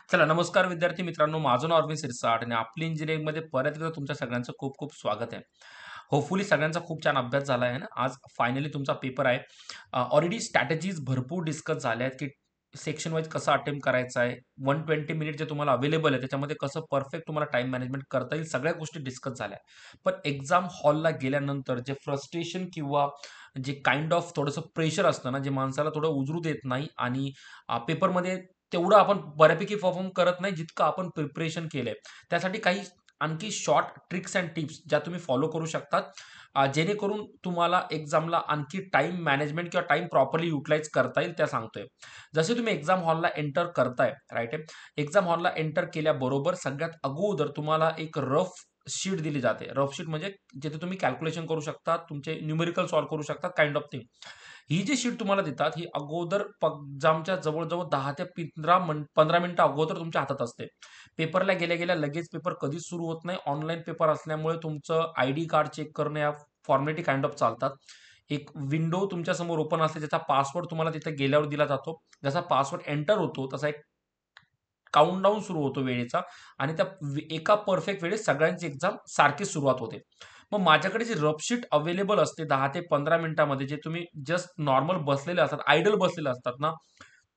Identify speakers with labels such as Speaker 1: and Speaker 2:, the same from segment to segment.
Speaker 1: चला नमस्कार विद्यार्थी मित्रांनो, माझं नाव अरविंद सिरसाट आणि आपली इंजिनिअरिंगमध्ये परत एकदा तुमच्या सगळ्यांचं खूप खूप स्वागत आहे. होपफुली सगळ्यांचा खूप छान अभ्यास झाला आहे ना. आज फायनली तुमचा पेपर आहे. ऑलरेडी स्ट्रॅटेजीज भरपूर डिस्कस झाल्या आहेत, की सेक्शन वाईज कसं अटेम्प्ट करायचं आहे. 120 मिनिट जे तुम्हाला अवेलेबल आहे, त्याच्यामध्ये कसं परफेक्ट तुम्हाला टाईम मॅनेजमेंट करता येईल, सगळ्या गोष्टी डिस्कस झाल्या. पण एक्झाम हॉलला गेल्यानंतर जे फ्रस्ट्रेशन किंवा जे काइंड ऑफ थोडंसं प्रेशर असतं ना, जे माणसाला थोडं उजरू देत नाही आणि पेपरमध्ये तेवढं आपण बऱ्यापैकी परफॉर्म करत नाही, जितकं आपण प्रिपरेशन केलंय. त्यासाठी काही आणखी शॉर्ट ट्रिक्स अँड टिप्स ज्या तुम्ही फॉलो करू शकतात. जेणेकरून तुम्हाला एक्झामला आणखी टाईम मॅनेजमेंट किंवा टाईम प्रॉपरली युटिलाइज करता येईल, त्या सांगतोय. जसे तुम्ही एक्झाम हॉलला एंटर करताय, राइट आहे. एक्झाम हॉलला एंटर केल्याबरोबर सगळ्यात अगोदर तुम्हाला एक रफ शीट दिली जाते. रफ शीट म्हणजे जिथे तुम्ही कॅल्क्युलेशन करू शकता, तुमचे न्यूमेरिकल सॉल्व्ह करू शकता, काइंड ऑफ थिंग. ही जी शीट तुम्हाला देतात, ही अगोदर एक्झामच्या जवळ-जवळ 10 ते 15 मिनिटं अगोदर तुमच्या हातात असते. पेपरला गेल्या-गेल्या लगेच पेपर कधीच सुरू होत नाही. ऑनलाईन पेपर असल्यामुळे तुमचं आयडी कार्ड चेक करणं या फॉर्मॅलिटी काइंड ऑफ चालतात. एक विंडो तुमच्यासमोर ओपन असते, ज्याचा पासवर्ड तुम्हाला तिथे गेल्यावर दिला जातो. जसा पासवर्ड एंटर होतो, तसा एक काउंटडाऊन सुरू होतो वेळेचा आणि त्या एका परफेक्ट वेळेस सगळ्यांची एक्झाम सारखीच सुरुवात होते. मग माझ्याकडे जी रफशीट अवेलेबल असते 10 ते 15 मिनिटामध्ये, जे तुम्ही जस्ट नॉर्मल बसलेले असतात, आयडल बसलेले असतात ना,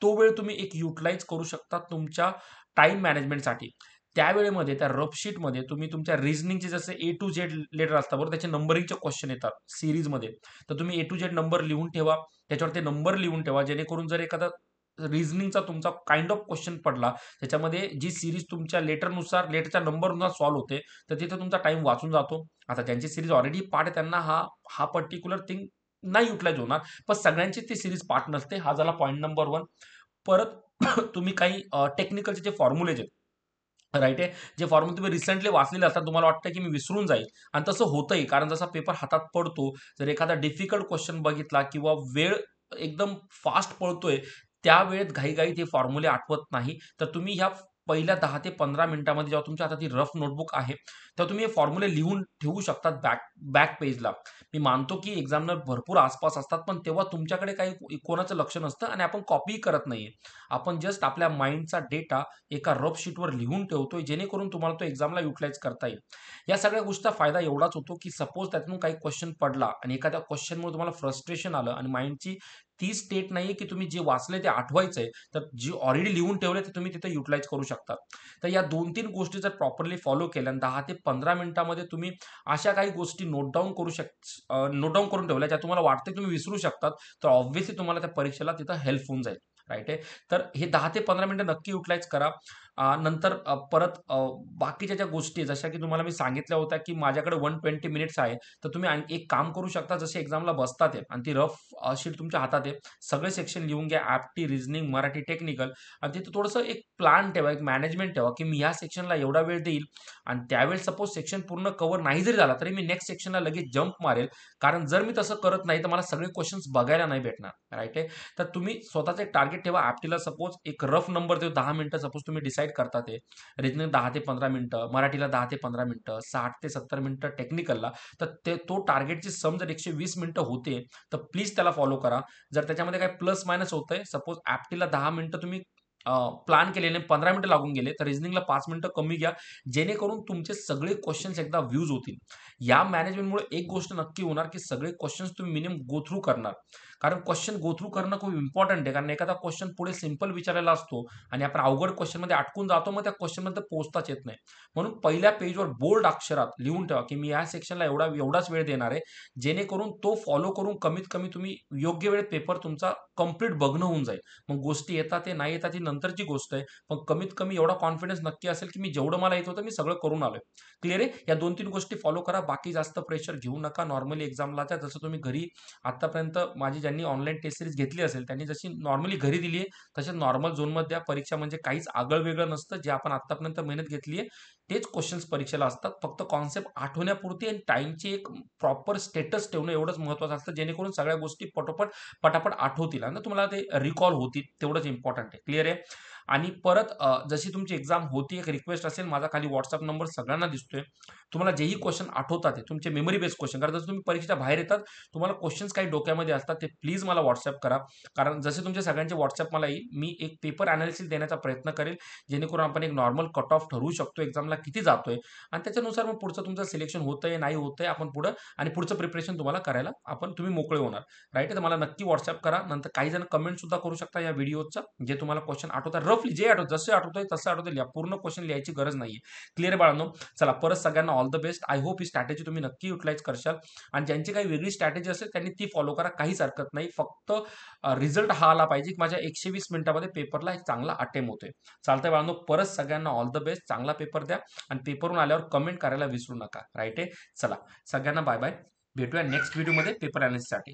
Speaker 1: तो वेळ तुम्ही एक युटिलाइज करू शकता तुमच्या टाईम मॅनेजमेंटसाठी. त्या वेळेमध्ये त्या रफशीटमध्ये तुम्ही तुमच्या रिझनिंगचे जसे ए टू झेड लेटर असतात बरोबर, त्याचे नंबरिंगचे क्वेश्चन येतात सीरीजमध्ये. तर तुम्ही ए टू झेड नंबर लिहून ठेवा, त्याच्यावर ते नंबर लिहून ठेवा, जेणेकरून जर एखादा रिझनिंगचा तुमचा काइंड ऑफ क्वेश्चन पडला, त्याच्यामध्ये जी सीरीज तुमच्या लेटरनुसार लेटरच्या नंबरनुसार सॉल्व्ह होते, तर तिथे तुमचा टाईम वाचून जातो. आता ज्यांची सीरीज ऑलरेडी पाठ आहे त्यांना हा हा पर्टिक्युलर थिंग नाही युटिलाइज होणार. पण सगळ्यांची ती सीरीज पाठ नसते. हा झाला पॉइंट नंबर 1. परत तुम्ही काही टेक्निकलचे जे फॉर्म्युलेज आहेत, राइट आहे. जे फॉर्म्युले तुम्ही रिसेंटली वाचलेले असतात, तुम्हाला वाटतं की मी विसरून जाईल आणि तसं होतंही. कारण जसा पेपर हातात पडतो, जर एखादा डिफिकल्ट क्वेश्चन बघितला किंवा वेळ एकदम फास्ट पळतोय, त्या वेळेत घाईघाईत हे फॉर्म्युले आठवत नाही. तर तुम्ही ह्या पहिल्या 10 ते 15 मिनिटामध्ये जेव्हा तुमच्या हातात ही रफ नोटबुक आहे, तेव्हा तुम्ही हे फॉर्म्युले लिहून ठेवू शकतात बॅक बॅक पेजला. मी मानतो की एक्झामिनर भरपूर आसपास असतात, पण तेव्हा तुमच्याकडे काही कोणाचं लक्ष नसतं आणि आपण कॉपी करत नाहीये. आपण जस्ट आपल्या माइंडचा डेटा एका रफ शीटवर लिहून ठेवतोय, जेणेकरून तुम्हाला तो एक्झामला युटिलाइज करता येईल. या सगळ्या गोष्टीचा फायदा एवढाच होतो, की सपोज त्यातून काही क्वेश्चन पडला आणि एखाद्या क्वेश्चनमुळे तुम्हाला फ्रस्ट्रेशन आलं आणि माइंडची ती स्टेट नाहीये, की तुम्ही जे वाचलंय ते आठवायचंय, तर जे ऑलरेडी लिहून ठेवलंय ते तुम्ही तिथे युटिलाइज करू शकता. तर या 2-3 गोष्टी जर प्रॉपरली फॉलो केल्या आणि 10 ते 15 मिनिटामध्ये तुम्ही अशा काही गोष्टी नोट डाउन करून ठेवल्या, ज्या तुम्हाला वाटते तुम्ही विसरू शकतात, तर ऑब्व्हियसली तुम्हाला त्या परीक्षेला तिथं हेल्प होऊन जाईल. राइट आहे. तर हे 10 ते 15 मिनिटं नक्की युटिलाइज करा. नंतर परत बाकीच्या ज्या गोष्टी आहेत, जशा की तुम्हाला मी सांगितल्या होत्या, की माझ्याकडे 120 मिनिट्स आहे. तर तुम्ही एक काम करू शकता, जसे एक्झामला बसतात आहे आणि ती रफ शीट तुमच्या हातात आहे. सगळे सेक्शन लिहून घ्या. ॲप्टी, रिझनिंग, मराठी, टेक्निकल आणि तिथे थोडंसं एक प्लॅन ठेवा, एक मॅनेजमेंट ठेवा, की मी ह्या सेक्शनला एवढा वेळ देईल आणि त्यावेळेस सपोज सेक्शन पूर्ण कव्हर नाही जरी झाला, तरी मी नेक्स्ट सेक्शनला लगेच जंप मारेल. कारण जर मी तसं करत नाही, तर मला सगळे क्वेशन्स बघायला नाही भेटणार. राइट आहे. तर तुम्ही स्वतःचं एक टार्गेट ठेवा. ॲप्टीला सपोज एक रफ नंबर देऊ 10 मिनिटं सपोज तुम्ही डिसाईड करता ते. रिजनिंग 10 ते 15 मिनिटं, मराठीला 10 ते 15 मिनिटं, 60 ते 70 मिनिटं टेक्निकलला. तर तो टार्गेटची सम जर 120 मिनिटं होते, तर प्लीज त्याला फॉलो करा. जर त्याच्यामध्ये काही प्लस मायनस होतंय, सपोज ॲप्टीला 10 मिनिटं तुम्ही प्लॅन केलेले 15 मिनिटं लागून गेले, तर रिझनिंगला 5 मिनिटं कमी घ्या. जेणेकरून तुमचे सगळे क्वेशन्स एकदा व्ह्यूज होतील. या मॅनेजमेंटमुळे एक गोष्ट नक्की होणार, की सगळे क्वेशन्स तुम्ही मिनिमम गो थ्रू करणार. कारण क्वेश्चन गो थ्रू करणं खूप इम्पॉर्टंट आहे. कारण एखादा क्वेश्चन पुढे सिंपल विचारलेला असतो आणि आपण अवघड क्वेश्चनमध्ये अटकून जातो, मग त्या क्वेश्चनमध्ये पोहोचताच येत नाही. म्हणून पहिल्या पेजवर बोल्ड अक्षरात लिहून ठेवा, की मी या सेक्शनला एवढाच वेळ देणार आहे. जेणेकरून तो फॉलो करून कमीत कमी तुम्ही योग्य वेळेत पेपर तुमचा कंप्लीट बघणं होऊन जाईल. मग गोष्टी येतात ते नाही येतात ही नंतरची गोष्ट आहे. पण कमीत कमी एवढा कॉन्फिडन्स नक्की असेल, की मी जेवढं मला येत होतं मी सगळं करून आलोय. क्लिअर आहे? या 2-3 गोष्टी फॉलो करा. बाकी जास्त प्रेशर घेऊ नका. नॉर्मली एक्झामला जसं तुम्ही घरी आतापर्यंत माझी ज्यांनी ऑनलाईन टेस्ट सिरीज घेतली असेल, त्यांनी जशी नॉर्मली घरी दिली आहे, तसेच नॉर्मल झोनमध्ये द्या. परीक्षा म्हणजे काहीच आगळं-वेगळं नसतं. जे आपण आत्तापर्यंत मेहनत घेतली आहे, तेच क्वेश्चन्स परीक्षेला असतात. फक्त कॉन्सेप्ट आठवण्यापुरती आणि टाईमची एक प्रॉपर स्टेटस ठेवणं एवढंच महत्त्वाचं असतं, जेणेकरून सगळ्या गोष्टी पटापट आठवतील आणि तुम्हाला ते रिकॉल होतील. तेवढंच इम्पॉर्टंट आहे. क्लिअर आहे? आणि परत जशी तुमची एक्झाम होती, एक रिक्वेस्ट असेल, माझा खाली WhatsApp नंबर सगळ्यांना दिसतोय. तुम्हाला जेही क्वेश्चन आठवतात आहे, तुमचे मेमरी बेस्ड क्वेश्चन, कारण जसं तुम्ही परीक्षेच्या बाहेर येतात, तुम्हाला क्वेश्चन्स काही डोक्यामध्ये असतात, ते प्लीज मला WhatsApp करा. कारण जसे तुमचे सगळ्यांचे WhatsApp मला येईल, मी एक पेपर एनालिसिस देण्याचा प्रयत्न करेल, जेणेकरून आपण एक नॉर्मल कट ऑफ ठरवू शकतो एक्झामला किती जातोय आणि त्याच्यानुसार मग पुढचं तुमचं सिलेक्शन होतंय, नाही होतंय, आपण पुढं आणि पुढचं प्रिपरेशन तुम्हाला करायला तुम्ही मोकळे होणार. राइट? तर मला नक्की WhatsApp करा. नंतर काही जण कमेंट सुद्धा करू शकता या व्हिडिओचं, जे तुम्हाला क्वेश्चन आठवतात. रफली जे आठवतं, जसे आठवतंय तसं आठवतंय लिहा. पूर्ण क्वेश्चन लिहायची गरज नाहीये. क्लिअर आहे बाळांनो? चला परत सगळ्यांना all the best. I hope he strategy तुम्ही नक्की युटिलाइज करशाल आणि ज्यांची काही वेगळी स्ट्रॅटेजी असेल त्यांनी ती फॉलो करा. काहीच हरकत नाही. फक्त रिझल्ट हा आला पाहिजे की माझ्या 120 मिनिटामध्ये पेपरला एक चांगला अटेम्प्ट होतोय. चालतंय बाळांनो? परत सगळ्यांना ऑल द बेस्ट. चांगला पेपर द्या आणि पेपरवरून आल्यावर कमेंट करायला विसरू नका. राइट आहे? चला सगळ्यांना बाय बाय. भेटूया नेक्स्ट व्हिडिओमध्ये पेपर अनालिसिससाठी.